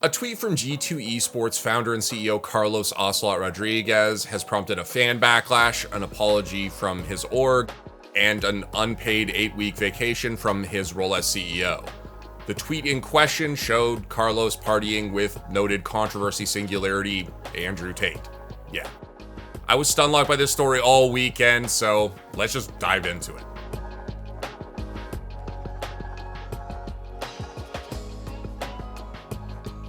A tweet from G2 Esports founder and CEO Carlos Ocelote Rodriguez has prompted a fan backlash, an apology from his org, and an unpaid 8-week vacation from his role as CEO. The tweet in question showed Carlos partying with noted controversy singularity Andrew Tate. Yeah. I was stunlocked by this story all weekend, so let's just dive into it.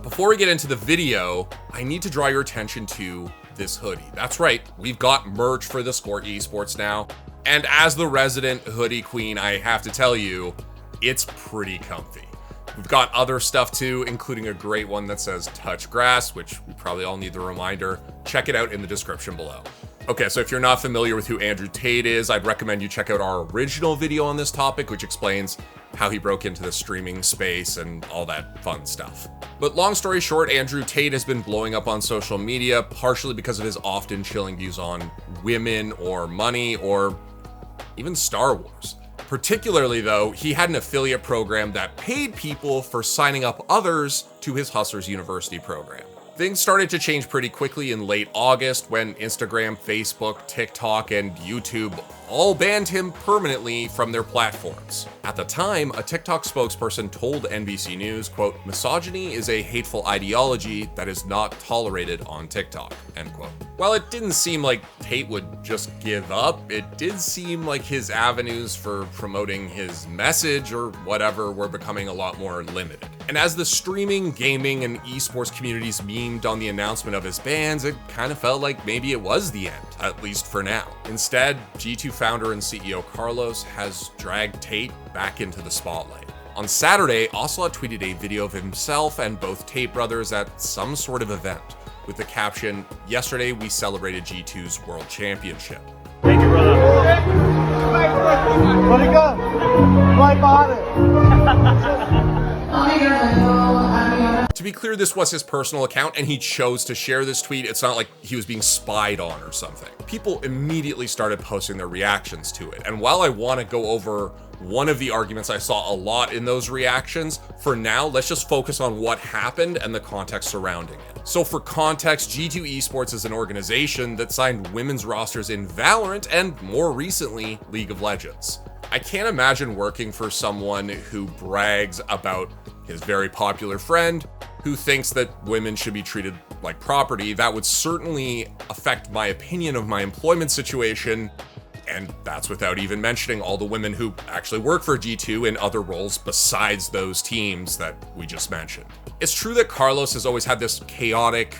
Before we get into the video, I need to draw your attention to this hoodie. That's right, we've got merch for theScore Esports now. And as the resident hoodie queen, I have to tell you, it's pretty comfy. We've got other stuff too, including a great one that says touch grass, which we probably all need the reminder. Check it out in the description below. Okay, so if you're not familiar with who Andrew Tate is, I'd recommend you check out our original video on this topic, which explains how he broke into the streaming space and all that fun stuff. But long story short, Andrew Tate has been blowing up on social media, partially because of his often chilling views on women or money or even Star Wars. Particularly though, he had an affiliate program that paid people for signing up others to his Hustlers University program. Things started to change pretty quickly in late August when Instagram, Facebook, TikTok, and YouTube all banned him permanently from their platforms. At the time, a TikTok spokesperson told NBC News, quote, "Misogyny is a hateful ideology that is not tolerated on TikTok," end quote. While it didn't seem like Tate would just give up, it did seem like his avenues for promoting his message or whatever were becoming a lot more limited. And as the streaming, gaming, and esports communities memed on the announcement of his bans, it kind of felt like maybe it was the end, at least for now. Instead, G2 founder and CEO Carlos has dragged Tate back into the spotlight. On Saturday, Ocelote tweeted a video of himself and both Tate brothers at some sort of event, with the caption, "Yesterday we celebrated G2's World Championship." Thank you, brother. Let it go. Right behind it. To be clear, this was his personal account and he chose to share this tweet. It's not like he was being spied on or something. People immediately started posting their reactions to it. And while I want to go over one of the arguments I saw a lot in those reactions, for now, let's just focus on what happened and the context surrounding it. So for context, G2 Esports is an organization that signed women's rosters in Valorant and more recently, League of Legends. I can't imagine working for someone who brags about his very popular friend who thinks that women should be treated like property. That would certainly affect my opinion of my employment situation. And that's without even mentioning all the women who actually work for G2 in other roles besides those teams that we just mentioned. It's true that Carlos has always had this chaotic,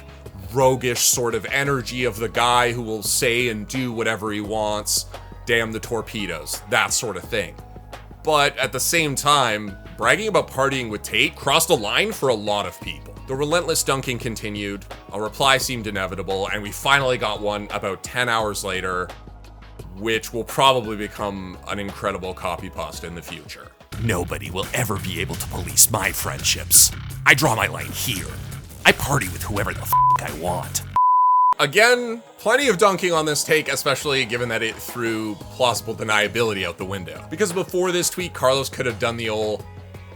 roguish sort of energy of the guy who will say and do whatever he wants, damn the torpedoes, that sort of thing. But at the same time, bragging about partying with Tate crossed a line for a lot of people. The relentless dunking continued, a reply seemed inevitable, and we finally got one about 10 hours later, which will probably become an incredible copy pasta in the future. "Nobody will ever be able to police my friendships. I draw my line here. I party with whoever the f*** I want." Again, plenty of dunking on this take, especially given that it threw plausible deniability out the window. Because before this tweet, Carlos could have done the old,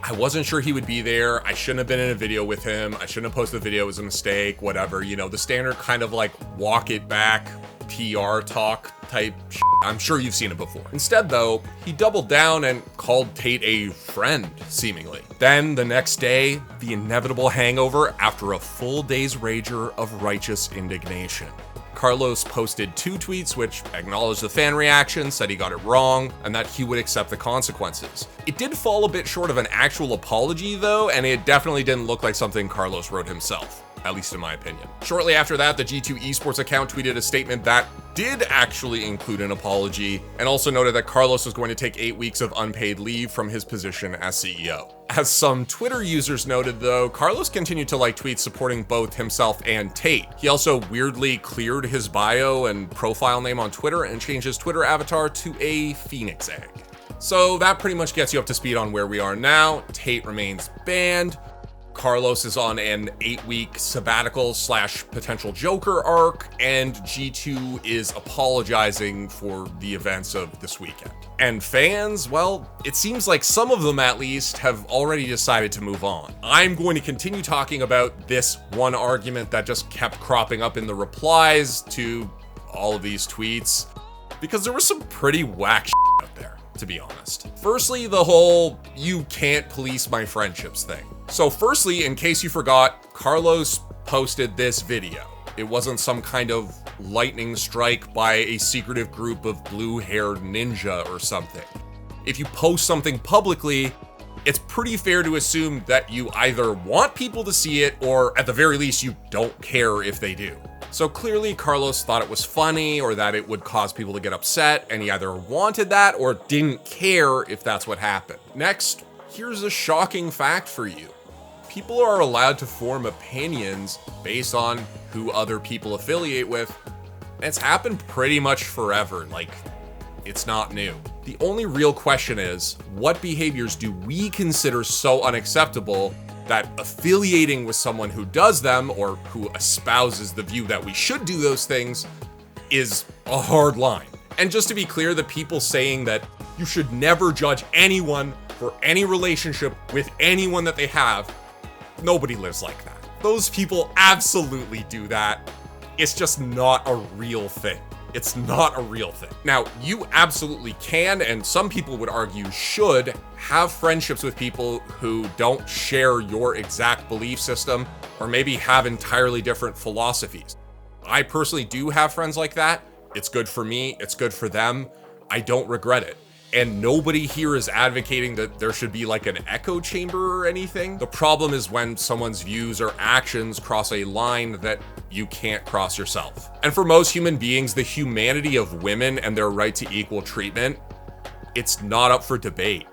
"I wasn't sure he would be there. I shouldn't have been in a video with him. I shouldn't have posted the video. It was a mistake," whatever. You know, the standard kind of like walk it back PR talk type shit. I'm sure you've seen it before. Instead though, he doubled down and called Tate a friend, seemingly. Then the next day, the inevitable hangover after a full day's rager of righteous indignation. Carlos posted 2 tweets which acknowledged the fan reaction, said he got it wrong, and that he would accept the consequences. It did fall a bit short of an actual apology though, and it definitely didn't look like something Carlos wrote himself, at least in my opinion. Shortly after that, the G2 Esports account tweeted a statement that did actually include an apology, and also noted that Carlos was going to take 8 weeks of unpaid leave from his position as CEO. As some Twitter users noted though, Carlos continued to like tweets supporting both himself and Tate. He also weirdly cleared his bio and profile name on Twitter and changed his Twitter avatar to a phoenix egg. So that pretty much gets you up to speed on where we are now. Tate remains banned. Carlos is on an 8-week sabbatical / potential Joker arc, and G2 is apologizing for the events of this weekend. And fans, well, it seems like some of them at least have already decided to move on. I'm going to continue talking about this one argument that just kept cropping up in the replies to all of these tweets, because there was some pretty whack shit out there, to be honest. Firstly, the whole "you can't police my friendships" thing. So firstly, in case you forgot, Carlos posted this video. It wasn't some kind of lightning strike by a secretive group of blue-haired ninja or something. If you post something publicly, it's pretty fair to assume that you either want people to see it, or at the very least, you don't care if they do. So clearly Carlos thought it was funny, or that it would cause people to get upset, and he either wanted that or didn't care if that's what happened. Next, here's a shocking fact for you. People are allowed to form opinions based on who other people affiliate with. And it's happened pretty much forever, like, it's not new. The only real question is, what behaviors do we consider so unacceptable that affiliating with someone who does them, or who espouses the view that we should do those things, is a hard line? And just to be clear, the people saying that you should never judge anyone for any relationship with anyone that they have, nobody lives like that. Those people absolutely do that. It's just not a real thing. It's not a real thing. Now, you absolutely can, and some people would argue should, have friendships with people who don't share your exact belief system, or maybe have entirely different philosophies. I personally do have friends like that. It's good for me, it's good for them. I don't regret it. And nobody here is advocating that there should be like an echo chamber or anything. The problem is when someone's views or actions cross a line that you can't cross yourself. And for most human beings, the humanity of women and their right to equal treatment, it's not up for debate.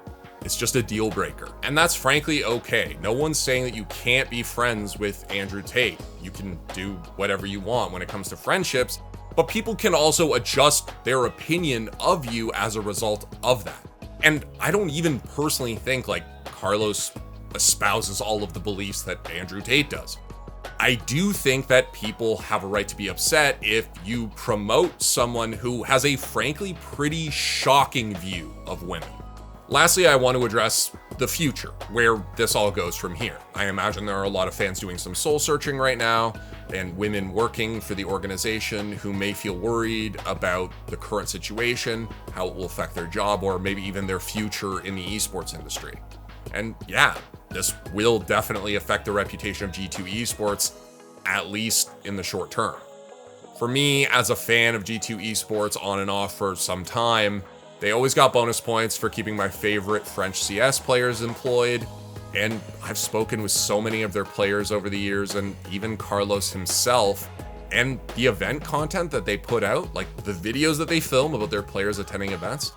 It's just a deal breaker. And that's frankly okay. No one's saying that you can't be friends with Andrew Tate. You can do whatever you want when it comes to friendships, but people can also adjust their opinion of you as a result of that. And I don't even personally think like Carlos espouses all of the beliefs that Andrew Tate does. I do think that people have a right to be upset if you promote someone who has a frankly pretty shocking view of women. Lastly, I want to address the future, where this all goes from here. I imagine there are a lot of fans doing some soul searching right now, and women working for the organization who may feel worried about the current situation, how it will affect their job, or maybe even their future in the esports industry. And yeah, this will definitely affect the reputation of G2 Esports, at least in the short term. For me, as a fan of G2 Esports on and off for some time, they always got bonus points for keeping my favorite French CS players employed, and I've spoken with so many of their players over the years, and even Carlos himself, and the event content that they put out, like the videos that they film about their players attending events,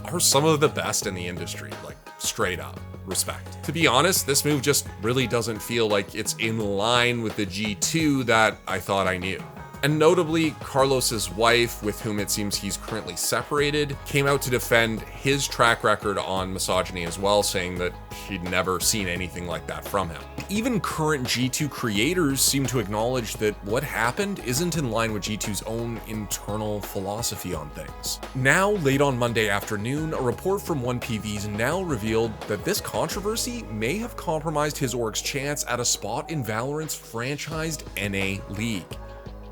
are some of the best in the industry, like straight up. Respect. To be honest, this move just really doesn't feel like it's in line with the G2 that I thought I knew. And notably, Carlos's wife, with whom it seems he's currently separated, came out to defend his track record on misogyny as well, saying that she'd never seen anything like that from him. Even current G2 creators seem to acknowledge that what happened isn't in line with G2's own internal philosophy on things. Now, late on Monday afternoon, a report from 1PV's now revealed that this controversy may have compromised his org's chance at a spot in Valorant's franchised NA League.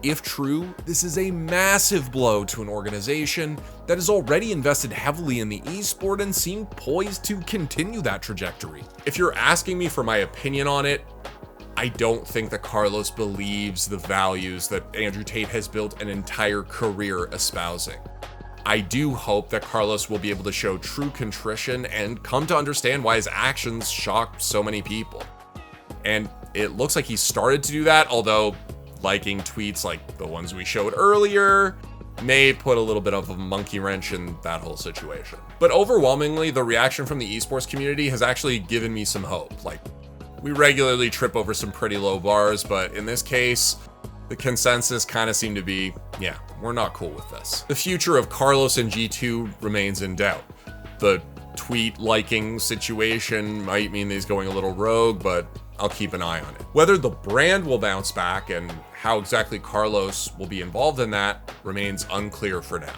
If true, this is a massive blow to an organization that has already invested heavily in the esport and seemed poised to continue that trajectory. If you're asking me for my opinion on it, I don't think that Carlos believes the values that Andrew Tate has built an entire career espousing. I do hope that Carlos will be able to show true contrition and come to understand why his actions shocked so many people. And it looks like he started to do that, although liking tweets like the ones we showed earlier may put a little bit of a monkey wrench in that whole situation. But overwhelmingly, the reaction from the esports community has actually given me some hope. Like, we regularly trip over some pretty low bars, but in this case, the consensus kind of seemed to be, yeah, we're not cool with this. The future of Carlos and G2 remains in doubt. The tweet liking situation might mean that he's going a little rogue, but I'll keep an eye on it. Whether the brand will bounce back and how exactly Carlos will be involved in that remains unclear for now.